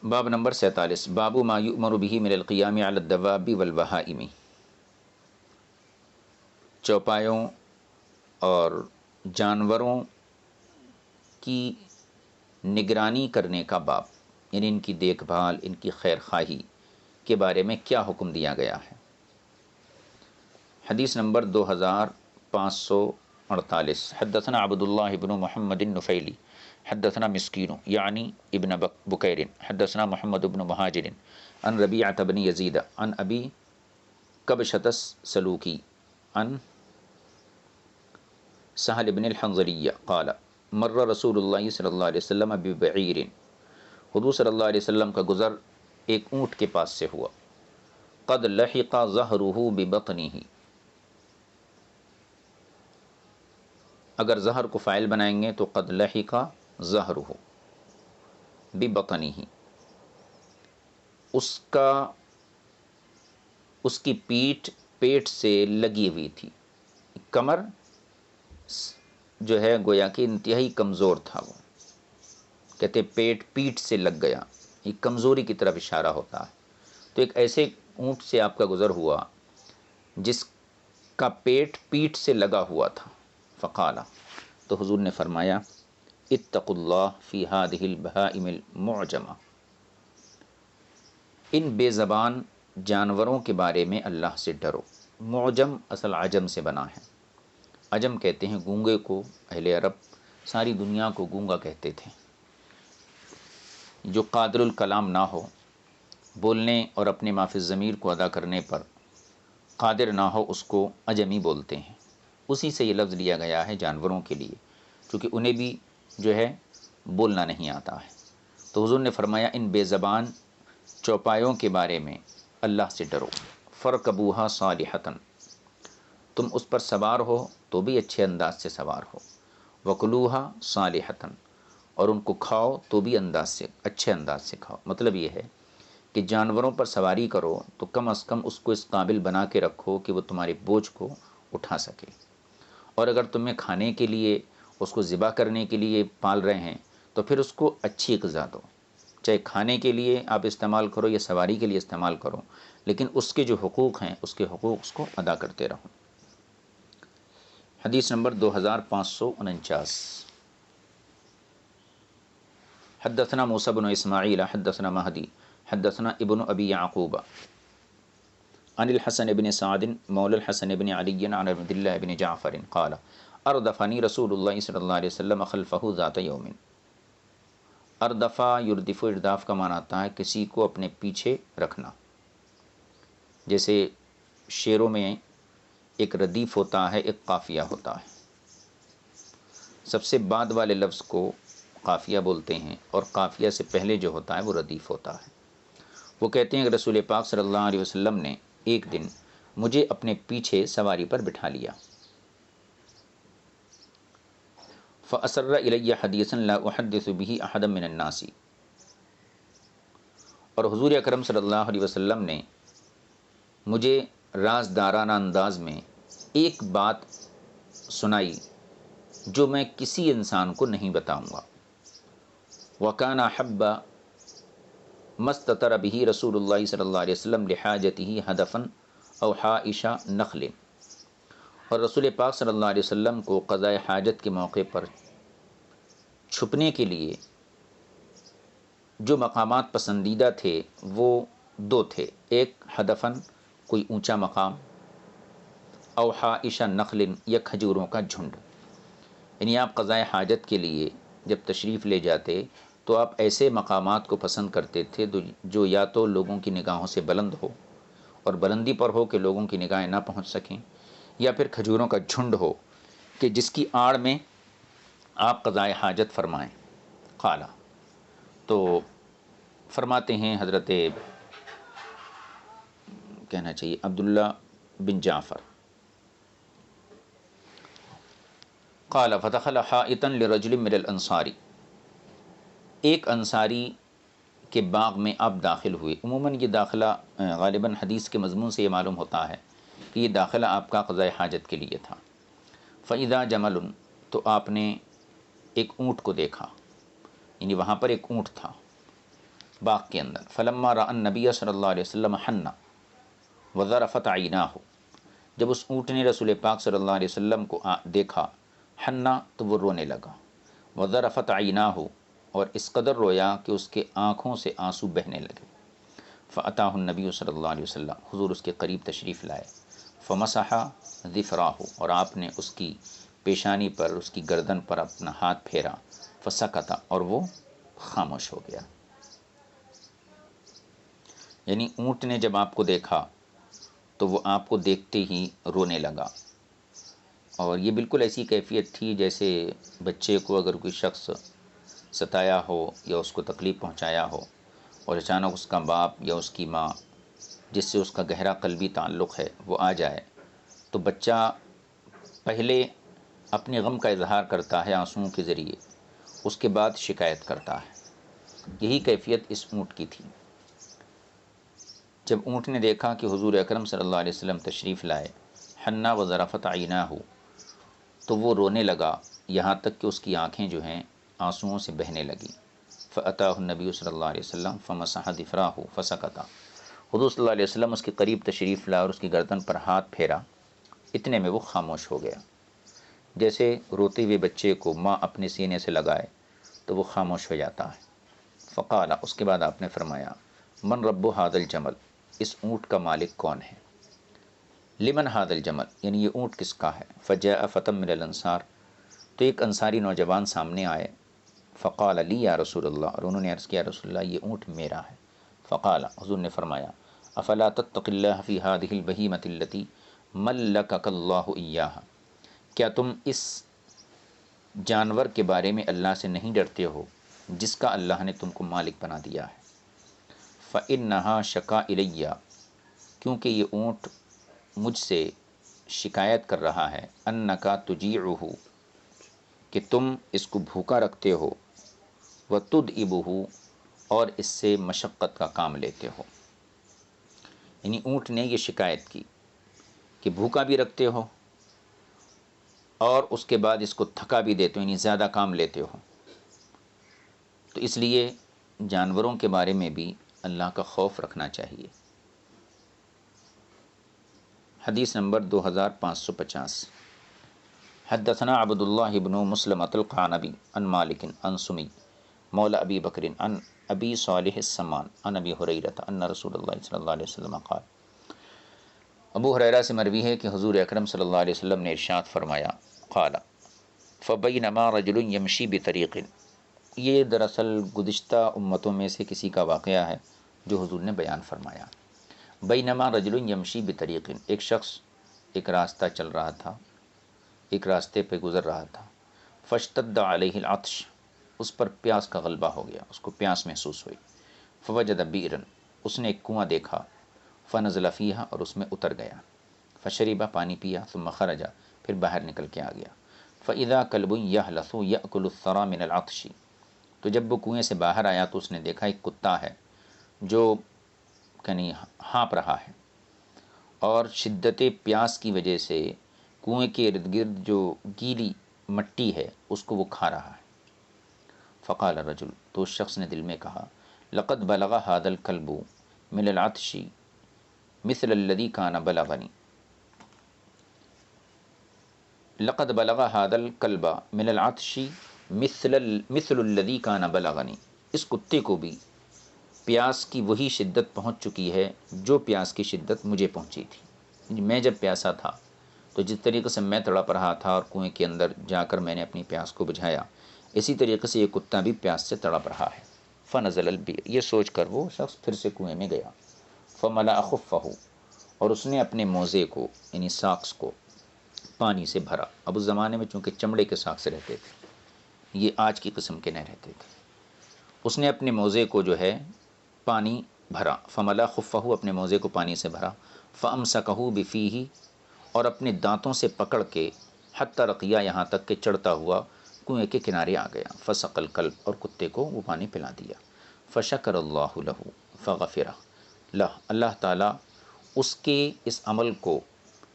باب نمبر 47 باب ما یؤمر به من القیام علی الدواب والبہائم، چوپایوں اور جانوروں کی نگرانی کرنے کا باب، یعنی ان کی دیکھ بھال، ان کی خیر خواہی کے بارے میں کیا حکم دیا گیا ہے۔ حدیث نمبر 2548 حدثنا عبد اللہ بن محمد النفیلی حدثنا مسکین یعنی ابن بکیر حدثنا محمد بن مہاجر عن ربیعۃ بن یزید عن ابی کبشۃ السلوکی عن سہل بن الحنظلیہ قال مر رسول اللہ صلی اللہ علیہ وسلم ببعیر، حضور صلی اللہ علیہ وسلم کا گزر ایک اونٹ کے پاس سے ہوا، قد لحق ظہرہ ببطنہ، اگر ظہر کو فاعل بنائیں گے تو قد لحق ظہرہ ببطنہ، اس کی پیٹ سے لگی ہوئی تھی، کمر جو ہے گویا کہ انتہائی کمزور تھا، وہ کہتے پیٹ سے لگ گیا، یہ کمزوری کی طرف اشارہ ہوتا ہے۔ تو ایک ایسے اونٹ سے آپ کا گزر ہوا جس کا پیٹ سے لگا ہوا تھا، فقال، تو حضور نے فرمایا اتقوا اللہ فی ہذہ البہائم المعجمہ، ان بے زبان جانوروں کے بارے میں اللہ سے ڈرو۔ معجم اصل عجم سے بنا ہے، عجم کہتے ہیں گونگے کو، اہل عرب ساری دنیا کو گونگا کہتے تھے، جو قادر الکلام نہ ہو، بولنے اور اپنے ما فی الضمیر کو ادا کرنے پر قادر نہ ہو، اس کو عجمی بولتے ہیں۔ اسی سے یہ لفظ لیا گیا ہے جانوروں کے لیے، چونکہ انہیں بھی جو ہے بولنا نہیں آتا ہے۔ تو حضور نے فرمایا ان بے زبان چوپایوں کے بارے میں اللہ سے ڈرو۔ فرکبوہا صالحتاً، تم اس پر سوار ہو تو بھی اچھے انداز سے سوار ہو، وکلوہا صالحتاً، اور ان کو کھاؤ تو بھی اچھے انداز سے کھاؤ۔ مطلب یہ ہے کہ جانوروں پر سواری کرو تو کم از کم اس کو اس قابل بنا کے رکھو کہ وہ تمہاری بوجھ کو اٹھا سکے، اور اگر تمہیں کھانے کے لیے، اس کو ذبح کرنے کے لیے پال رہے ہیں تو پھر اس کو اچھی غذا دو، چاہے کھانے کے لیے آپ استعمال کرو یا سواری کے لیے استعمال کرو، لیکن اس کے جو حقوق ہیں اس کے حقوق اس کو ادا کرتے رہو۔ حدیث نمبر 2549 حدثنا موسیٰ بن اسماعیل حدثنا مہدی حدثنا ابن ابی یعقوب عن الحسن بن سعد مولا الحسن بن علی عن عبد اللہ بن جعفر قال اردفنی رسول اللہ صلی اللہ علیہ وسلم خلفہ ذات یوم۔ اردفا یردف، ارداف کا معنی آتا ہے کسی کو اپنے پیچھے رکھنا، جیسے شعروں میں ایک ردیف ہوتا ہے، ایک قافیہ ہوتا ہے، سب سے بعد والے لفظ کو قافیہ بولتے ہیں اور قافیہ سے پہلے جو ہوتا ہے وہ ردیف ہوتا ہے۔ وہ کہتے ہیں کہ رسول پاک صلی اللہ علیہ وسلم نے ایک دن مجھے اپنے پیچھے سواری پر بٹھا لیا، فَأَسَرَّ إِلَيَّ حَدِيثًا لَا أُحَدِّثُ بِهِ أَحَدًا مِّنَ النَّاسِ، اور حضور اکرم صلی اللہ علیہ وسلم نے مجھے رازدارانہ انداز میں ایک بات سنائی جو میں کسی انسان کو نہیں بتاؤں گا۔ وَكَانَ أَحَبَّ مَا اسْتَتَرَ بِهِ رسول اللہ صلی اللہ علیہ وسلم لِحَاجَتِهِ هَدَفًا أَوْ حَائِشَ نَخْلٍ، اور رسول پاک صلی اللہ علیہ وسلم کو قضاء حاجت کے موقع پر چھپنے کے لیے جو مقامات پسندیدہ تھے وہ دو تھے، ایک ہدفن کوئی اونچا مقام، او حائش نخل یا کھجوروں کا جھنڈ، یعنی آپ قضاء حاجت کے لیے جب تشریف لے جاتے تو آپ ایسے مقامات کو پسند کرتے تھے جو یا تو لوگوں کی نگاہوں سے بلند ہو اور بلندی پر ہو کہ لوگوں کی نگاہیں نہ پہنچ سکیں، یا پھر کھجوروں کا جھنڈ ہو کہ جس کی آڑ میں آپ قضاء حاجت فرمائیں۔ قال، تو فرماتے ہیں حضرت کہنا چاہیے عبداللہ بن جعفر، قال فدخل حائطا لرجل من الانصار، ایک انصاری کے باغ میں آپ داخل ہوئے۔ عموماً یہ داخلہ غالباً حدیث کے مضمون سے یہ معلوم ہوتا ہے کہ یہ داخلہ آپ کا قضاء حاجت کے لیے تھا۔ فَإِذَا جَمَلٌ، تو آپ نے ایک اونٹ کو دیکھا، یعنی وہاں پر ایک اونٹ تھا۔ باغ کے اندر. فلما رأى النبی صلی اللہ علیہ وسلم حنا وذرفت عیناہ، جب اس اونٹ نے رسول پاک صلی اللہ علیہ وسلم کو دیکھا، حنا تو وہ رونے لگا، وذرفت عیناہ اور اس قدر رویا کہ اس کے آنکھوں سے آنسو بہنے لگے. فاتاہ النبی صلی اللہ علیہ وسلم، حضور اس کے قریب تشریف لائے. فمسح ظفراہ، اور آپ نے اس کی پیشانی پر، اس کی گردن پر اپنا ہاتھ پھیرا. فسکت، اور وہ خاموش ہو گیا. یعنی اونٹ نے جب آپ کو دیکھا تو وہ آپ کو دیکھتے ہی رونے لگا. اور یہ بالکل ایسی کیفیت تھی جیسے بچے کو اگر کوئی شخص ستایا ہو یا اس کو تکلیف پہنچایا ہو اور اچانک اس کا باپ یا اس کی ماں جس سے اس کا گہرا قلبی تعلق ہے وہ آ جائے، تو بچہ پہلے اپنے غم کا اظہار کرتا ہے آنسوؤں کے ذریعے، اس کے بعد شکایت کرتا ہے. یہی کیفیت اس اونٹ کی تھی. جب اونٹ نے دیکھا کہ حضور اکرم صلی اللہ علیہ وسلم تشریف لائے، حنا وذرفت عیناہ، تو وہ رونے لگا یہاں تک کہ اس کی آنکھیں جو ہیں آنسوؤں سے بہنے لگیں. فاتاہ النبی صلی اللہ علیہ وسلم فمسح ظفراہ فسکت، حضور صلی اللہ علیہ وسلم اس کے قریب تشریف لائے اور اس کی گردن پر ہاتھ پھیرا. اتنے میں وہ خاموش ہو گیا. جیسے روتے ہوئے بچے کو ماں اپنے سینے سے لگائے تو وہ خاموش ہو جاتا ہے. فقال، اس کے بعد آپ نے فرمایا، من رب ھذا الجمل، اس اونٹ کا مالک کون ہے؟ لمن ھذا الجمل، یعنی یہ اونٹ کس کا ہے؟ فجاء فتى من الانصار، تو ایک انصاری نوجوان سامنے آئے. فقال لی یا رسول اللہ، اور انہوں نے عرض کیا رسول اللہ یہ اونٹ میرا ہے. فقال، حضور نے فرمایا، افلا تتق اللہ فی هذه البہیمۃ التي ملکک اللہ ایاہا، کیا تم اس جانور کے بارے میں اللہ سے نہیں ڈرتے ہو جس کا اللہ نے تم کو مالک بنا دیا ہے؟ فإنہا شکا الی، کیونکہ یہ اونٹ مجھ سے شکایت کر رہا ہے، انکا تجیعہ، کہ تم اس کو بھوکا رکھتے ہو، وتدعبہ، اور اس سے مشقت کا کام لیتے ہو. یعنی اونٹ نے یہ شکایت کی کہ بھوکا بھی رکھتے ہو اور اس کے بعد اس کو تھکا بھی دیتے ہو، یعنی زیادہ کام لیتے ہو. تو اس لیے جانوروں کے بارے میں بھی اللہ کا خوف رکھنا چاہیے. حدیث نمبر 2550. حدثنا عبد اللہ بن مسلمۃ القعنبی عن مالک عن سمی مولا ابی بکر عن ابی صالح السمان عن ابی ہریرہ ان رسول اللہ صلی اللہ علیہ وسلم قال، ابو ہریرہ سے مروی ہے کہ حضور اکرم صلی اللہ علیہ وسلم نے ارشاد فرمایا، قال فبینما رجل یمشی بطریق، یہ دراصل گزشتہ امتوں میں سے کسی کا واقعہ ہے جو حضور نے بیان فرمایا. بینما رجل یمشی بطریق، ایک شخص ایک راستہ چل رہا تھا، ایک راستے پہ گزر رہا تھا. فاشتد علیہ العطش، اس پر پیاس کا غلبہ ہو گیا، اس کو پیاس محسوس ہوئی. فوجد بیرا، اس نے ایک کنواں دیکھا. فنزل فیہا، اور اس میں اتر گیا. فشرب، پانی پیا. ثم خرج، پھر باہر نکل کے آ گیا. فاذا کلب یحلث یاکل الثرى من العطش، تو جب وہ کنویں سے باہر آیا تو اس نے دیکھا ایک کتا ہے جو یعنی ہانپ رہا ہے اور شدت پیاس کی وجہ سے کنویں کے ارد گرد جو گیلی مٹی ہے اس کو وہ کھا رہا ہے. فقال الرجل، تو اس شخص نے دل میں کہا، لقد بلغ هذا الكلب من العطش مثل الذي كان بلغني، لقد بلغ هذا الكلب من العطش مثل الذي كان بلغني، اس کتے کو بھی پیاس کی وہی شدت پہنچ چکی ہے جو پیاس کی شدت مجھے پہنچی تھی. میں جب پیاسا تھا تو جس طریقے سے میں تڑپ رہا تھا اور کنویں کے اندر جا کر میں نے اپنی پیاس کو بجھایا، اسی طریقے سے یہ کتا بھی پیاس سے تڑپ رہا ہے. فنزل البئر، یہ سوچ کر وہ شخص پھر سے کنویں میں گیا. فملأ خفہ، اور اس نے اپنے موزے کو یعنی ساکس کو پانی سے بھرا. اب اس زمانے میں چونکہ چمڑے کے ساکس رہتے تھے، یہ آج کی قسم کے نہیں رہتے تھے. اس نے اپنے موزے کو جو ہے پانی بھرا. فملأ خفہ، اپنے موزے کو پانی سے بھرا. فامسکہ بفیہ، اور اپنے دانتوں سے پکڑ کے حتی رقیہ، یہاں تک کہ چڑھتا ہوا کنویں کے کنارے آ گیا. فسقى الکلب، اور کتے کو وہ پانی پلا دیا. فشکر اللہ لہ فغفر لہ، اللہ تعالیٰ اس کے اس عمل کو،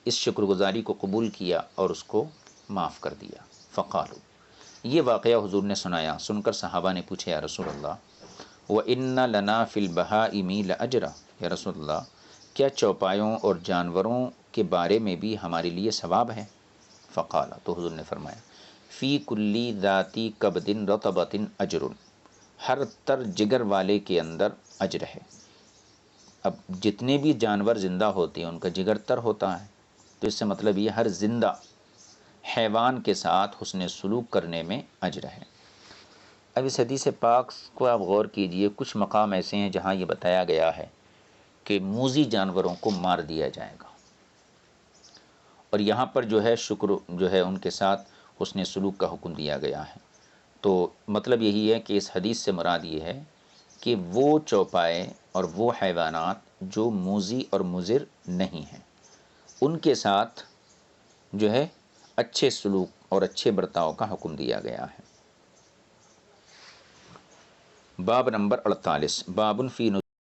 اس شکر گزاری کو قبول کیا اور اس کو معاف کر دیا. فقالوا، یہ واقعہ حضور نے سنایا. سن کر صحابہ نے پوچھا، یا رسول اللہ وَإِنَّ لَنَا فِي الْبَهَائِمِ لَأَجْرًا، یا رسول اللہ کیا چوپایوں اور جانوروں کے بارے میں بھی ہمارے لیے ثواب ہے؟ فقال، تو حضور نے فرمایا فی کلی ذاتی کبد رطبۃ اجر، ہر تر جگر والے کے اندر اجر ہے۔ اب جتنے بھی جانور زندہ ہوتے ہیں ان کا جگر تر ہوتا ہے، تو اس سے مطلب یہ ہر زندہ حیوان کے ساتھ حسن سلوک کرنے میں اجر ہے۔ اب اس حدیث پاک کو آپ غور کیجئے، کچھ مقام ایسے ہیں جہاں یہ بتایا گیا ہے کہ موذی جانوروں کو مار دیا جائے گا، اور یہاں پر جو ہے شکر جو ہے ان کے ساتھ حسن سلوک کا حکم دیا گیا ہے۔ تو مطلب یہی ہے کہ اس حدیث سے مراد یہ ہے کہ وہ چوپائے اور وہ حیوانات جو موذی اور مضر نہیں ہیں ان کے ساتھ جو ہے اچھے سلوک اور اچھے برتاؤ کا حکم دیا گیا ہے۔ باب نمبر 48، باب فی